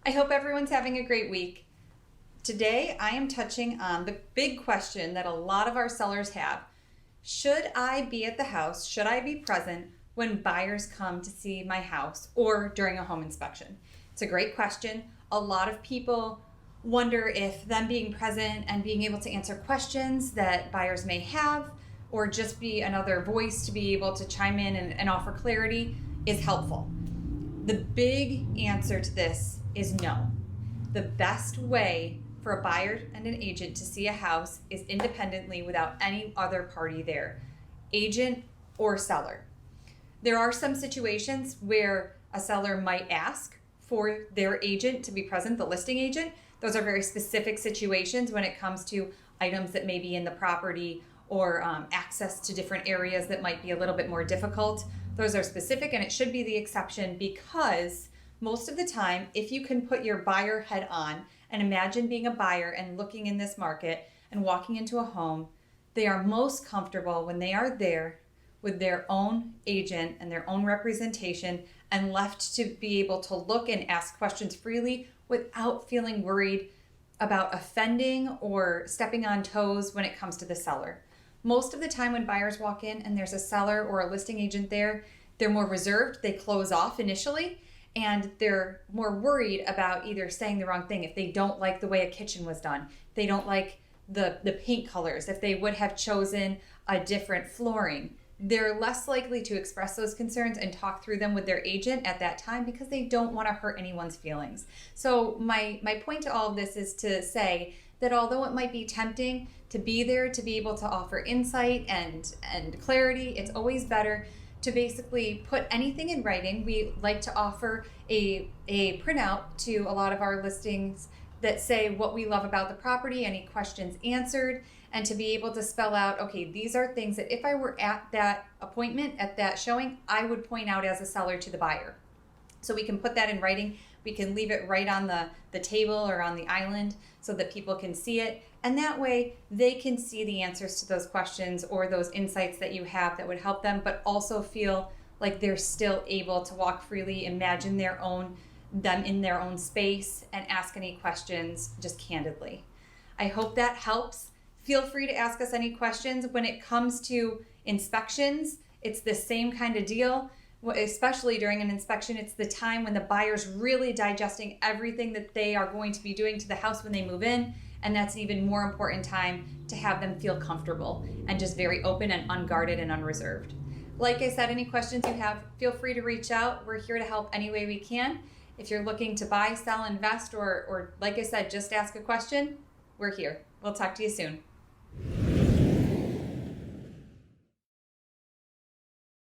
I hope everyone's having a great week. Today, I am touching on the big question that a lot of our sellers have. Should I be at the house? Should I be present when buyers come to see my house or during a home inspection? It's a great question. A lot of people wonder if them being present and being able to answer questions that buyers may have or just be another voice to be able to chime in and offer clarity is helpful. The big answer to this is no. The best way for a buyer and an agent to see a house is independently without any other party there, agent or seller. There are some situations where a seller might ask for their agent to be present, the listing agent. Those are very specific situations when it comes to items that may be in the property or access to different areas that might be a little bit more difficult. Those are specific, and it should be the exception because most of the time, if you can put your buyer head on and imagine being a buyer and looking in this market and walking into a home, they are most comfortable when they are there with their own agent and their own representation and left to be able to look and ask questions freely without feeling worried about offending or stepping on toes when it comes to the seller. Most of the time when buyers walk in and there's a seller or a listing agent there, they're more reserved, they close off initially, and they're more worried about either saying the wrong thing if they don't like the way a kitchen was done, if they don't like the paint colors, if they would have chosen a different flooring. They're less likely to express those concerns and talk through them with their agent at that time because they don't want to hurt anyone's feelings. So my point to all of this is to say that although it might be tempting to be there to be able to offer insight and clarity, it's always better to basically put anything in writing. We like to offer a printout to a lot of our listings that say what we love about the property, any questions answered, and to be able to spell out, okay, these are things that if I were at that appointment, at that showing, I would point out as a seller to the buyer. So we can put that in writing. We can leave it right on the table or on the island so that people can see it. And that way they can see the answers to those questions or those insights that you have that would help them, but also feel like they're still able to walk freely, imagine them in their own space and ask any questions just candidly. I hope that helps. Feel free to ask us any questions. When it comes to inspections, it's the same kind of deal. Especially during an inspection, it's the time when the buyer's really digesting everything that they are going to be doing to the house when they move in. And that's an even more important time to have them feel comfortable and just very open and unguarded and unreserved. Like I said, any questions you have, feel free to reach out. We're here to help any way we can. If you're looking to buy, sell, invest, or like I said, just ask a question, we're here. We'll talk to you soon.